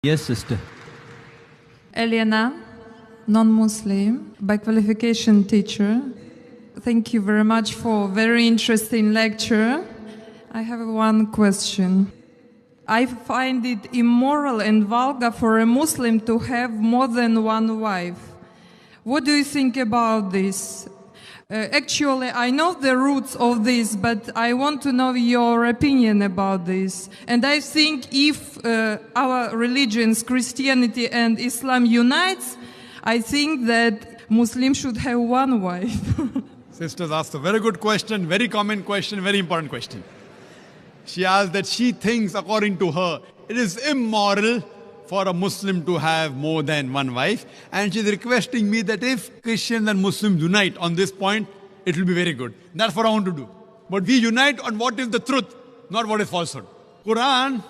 Yes, sister. Elena, non-Muslim, by qualification teacher. Thank you very much for very interesting lecture. I have one question. I find it immoral and vulgar for a Muslim to have more than one wife. What do you think about this? Actually, I know the roots of this, but I want to know your opinion about this. And I think if our religions, Christianity and Islam unites, I think that Muslims should have one wife. Sisters asked a very good question, very common question, very important question. She asked that she thinks, according to her, it is immoral for a Muslim to have more than one wife. And she's requesting me that if Christians and Muslims unite on this point, it will be very good. That's what I want to do. But we unite on what is the truth, not what is falsehood. Quran,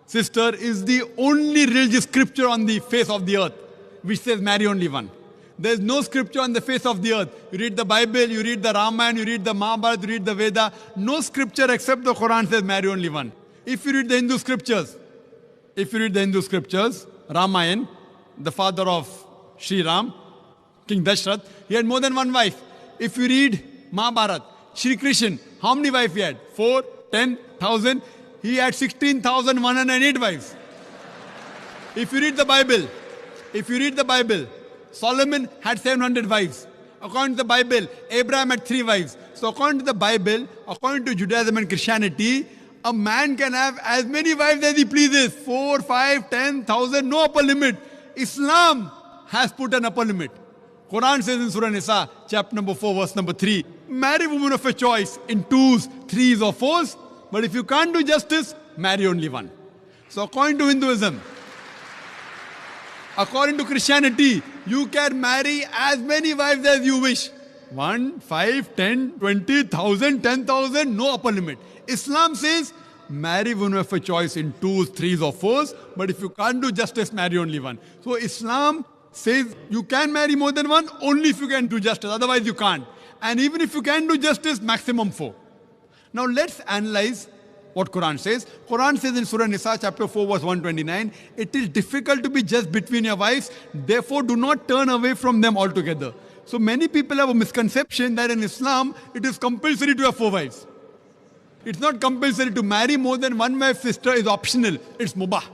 sister, is the only religious scripture on the face of the earth which says marry only one. There is no scripture on the face of the earth. You read the Bible, you read the Ramayana, you read the Mahabharata, you read the Veda. No scripture except the Quran says marry only one. If you read the Hindu scriptures, Ramayana, the father of Sri Ram, King Dashrath, he had more than one wife. If you read Mahabharata, Sri Krishna, how many wives he had? 4, 10,000. He had 16,108 wives. If you read the Bible, Solomon had 700 wives. According to the Bible, Abraham had 3 wives. So according to the Bible, according to Judaism and Christianity, a man can have as many wives as he pleases. 4, 5, 10,000, no upper limit. Islam has put an upper limit. Quran says in Surah Nisa, chapter number 4, verse number 3, marry women of your choice in 2s, 3s or 4s. But if you can't do justice, marry only one. So according to Hinduism, according to Christianity, you can marry as many wives as you wish. 1, 5, 10, 20,000, 10,000, no upper limit. Islam says, marry women of your choice in 2s, 3s or 4s, but if you can't do justice, marry only one. So Islam says you can marry more than one only if you can do justice, otherwise you can't. And even if you can do justice, maximum 4. Now let's analyze what Quran says. Quran says in Surah Nisa chapter 4 verse 129, it is difficult to be just between your wives, therefore do not turn away from them altogether. So many people have a misconception that in Islam, it is compulsory to have 4 wives. It's not compulsory. To marry more than one wife, sister, is optional. It's mubah.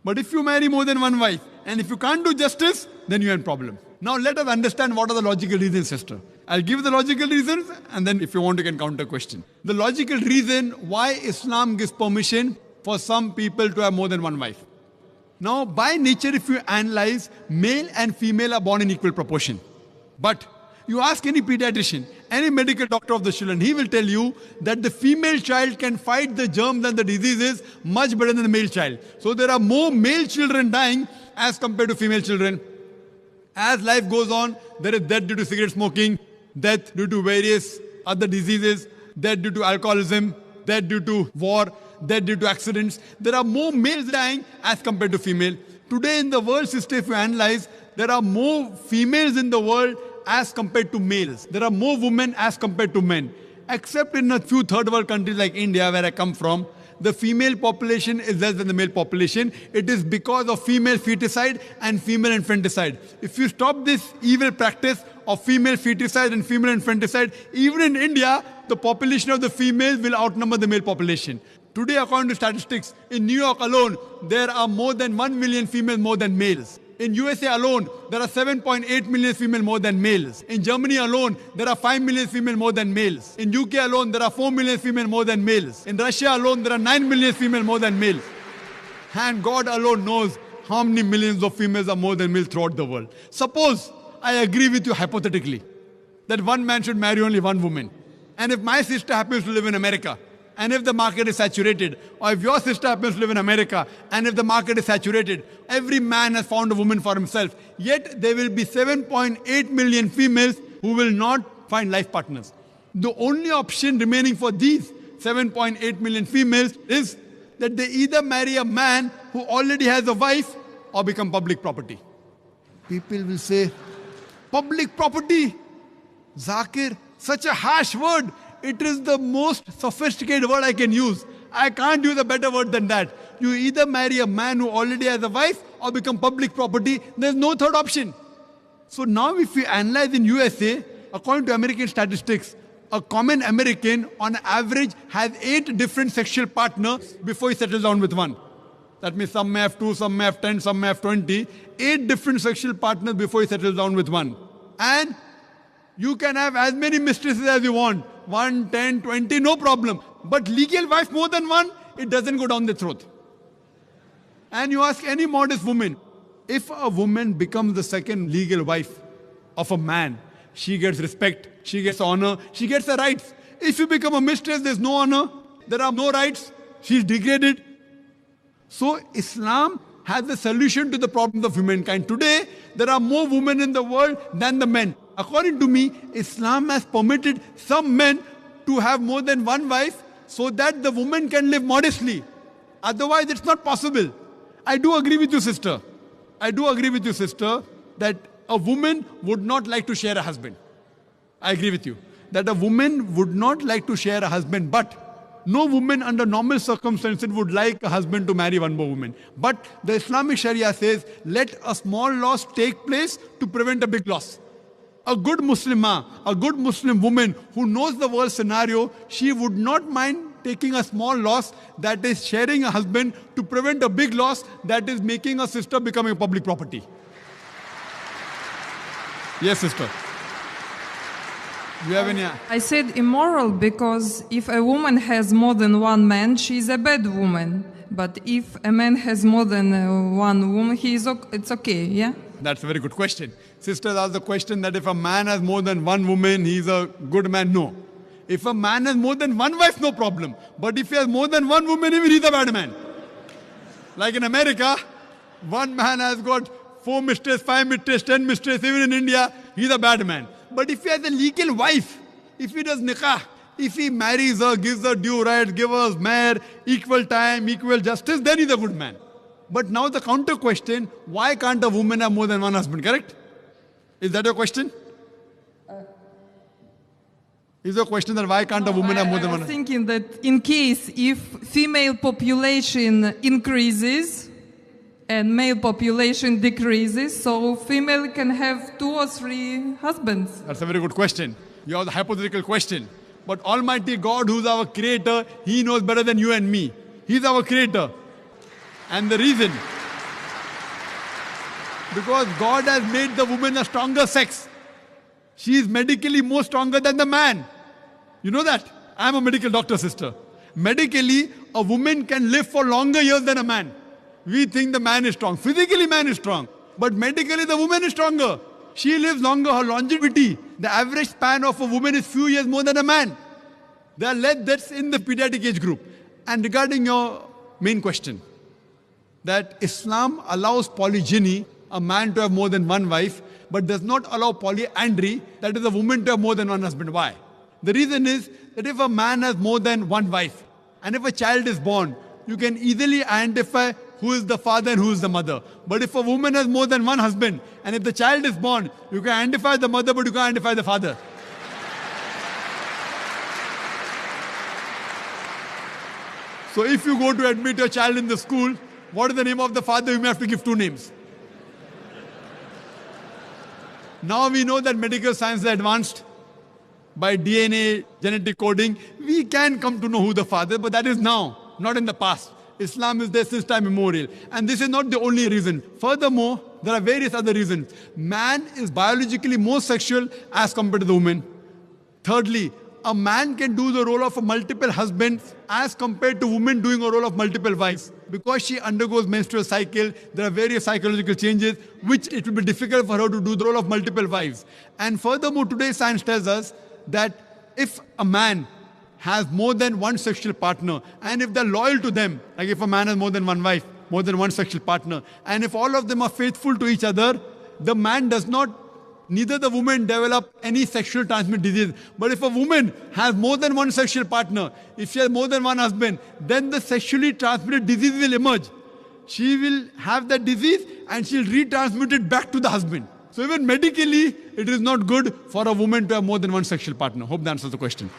But if you marry more than one wife, and if you can't do justice, then you have a problem. Now let us understand what are the logical reasons, sister. I'll give the logical reasons, and then if you want, you can counter question. The logical reason why Islam gives permission for some people to have more than one wife. Now, by nature, if you analyze, male and female are born in equal proportion. But you ask any pediatrician, any medical doctor of the children, he will tell you that the female child can fight the germs and the diseases much better than the male child. So there are more male children dying as compared to female children. As life goes on, there is death due to cigarette smoking, death due to various other diseases, death due to alcoholism, death due to war, death due to accidents. There are more males dying as compared to female. Today in the world system, if you analyze, there are more females in the world as compared to males. There are more women as compared to men. Except in a few third world countries like India, where I come from, the female population is less than the male population. It is because of female feticide and female infanticide. If you stop this evil practice of female feticide and female infanticide, even in India, the population of the females will outnumber the male population. Today, according to statistics, in New York alone, there are more than 1 million females more than males. In USA alone, there are 7.8 million females more than males. In Germany alone, there are 5 million females more than males. In UK alone, there are 4 million females more than males. In Russia alone, there are 9 million females more than males. And God alone knows how many millions of females are more than males throughout the world. Suppose I agree with you hypothetically that one man should marry only one woman. And if my sister happens to live in America, and if the market is saturated, or if your sister happens to live in America, and if the market is saturated, every man has found a woman for himself. Yet there will be 7.8 million females who will not find life partners. The only option remaining for these 7.8 million females is that they either marry a man who already has a wife or become public property. People will say, public property? Zakir, such a harsh word. It is the most sophisticated word I can use. I can't use a better word than that. You either marry a man who already has a wife or become public property. There's no third option. So now if we analyze in USA, according to American statistics, a common American on average has 8 different sexual partners before he settles down with one. That means some may have 2, some may have 10, some may have 20. 8 different sexual partners before he settles down with one. And you can have as many mistresses as you want. 1, 10, 20, no problem. But legal wife more than one, it doesn't go down the throat. And you ask any modest woman, if a woman becomes the second legal wife of a man, she gets respect, she gets honor, she gets the rights. If you become a mistress, there's no honor, there are no rights, she's degraded. So Islam has the solution to the problems of humankind. Today, there are more women in the world than the men. According to me, Islam has permitted some men to have more than one wife so that the woman can live modestly. Otherwise, it's not possible. I do agree with you, sister. I do agree with you, sister, that a woman would not like to share a husband. I agree with you. That a woman would not like to share a husband, but no woman under normal circumstances would like a husband to marry one more woman. But the Islamic Sharia says, let a small loss take place to prevent a big loss. A good Muslimah, a good Muslim woman who knows the world scenario, she would not mind taking a small loss, that is sharing a husband, to prevent a big loss, that is making a sister becoming a public property. Yes, sister. You have any? I said immoral because if a woman has more than one man, she is a bad woman. But if a man has more than one woman, it's okay, yeah? That's a very good question. Sisters asked the question that if a man has more than one woman, he's a good man. No. If a man has more than one wife, no problem. But if he has more than one woman, even he's a bad man. Like in America, one man has got 4 mistresses, 5 mistresses, 10 mistresses. Even in India, he's a bad man. But if he has a legal wife, if he does nikah, if he marries her, gives her due rights, gives her mahr, equal time, equal justice, then he's a good man. But now the counter question, why can't a woman have more than one husband, correct? Is that your question? Is your question that why can't a woman have more than one? I was thinking that in case if female population increases and male population decreases, so female can have 2 or 3 husbands. That's a very good question. You have the hypothetical question. But Almighty God, who's our creator, He knows better than you and me. He's our creator. And the reason, because God has made the woman a stronger sex. She is medically more stronger than the man. You know that? I'm a medical doctor, sister. Medically, a woman can live for longer years than a man. We think the man is strong. Physically, man is strong. But medically, the woman is stronger. She lives longer. Her longevity, the average span of a woman is few years more than a man. There are less deaths in the pediatric age group. And regarding your main question, that Islam allows polygyny, a man to have more than one wife, but does not allow polyandry, that is a woman to have more than one husband. Why? The reason is that if a man has more than one wife, and if a child is born, you can easily identify who is the father and who is the mother. But if a woman has more than one husband, and if the child is born, you can identify the mother, but you can't identify the father. So if you go to admit your child in the school, what is the name of the father? You may have to give 2 names. Now we know that medical science is advanced. By DNA, genetic coding, we can come to know who the father is, but that is now, not in the past. Islam is there since time immemorial. And this is not the only reason. Furthermore, there are various other reasons. Man is biologically more sexual as compared to the woman. Thirdly, a man can do the role of a multiple husband as compared to women doing a role of multiple wives. Because she undergoes menstrual cycle, there are various psychological changes which it will be difficult for her to do the role of multiple wives. And furthermore, today science tells us that if a man has more than one sexual partner, and if they're loyal to them, like if a man has more than one wife, more than one sexual partner, and if all of them are faithful to each other, the man does not, neither the woman develop any sexual transmitted disease. But if a woman has more than one sexual partner, if she has more than one husband, then the sexually transmitted disease will emerge. She will have that disease and she'll retransmit it back to the husband. So even medically, it is not good for a woman to have more than one sexual partner. Hope that answers the question.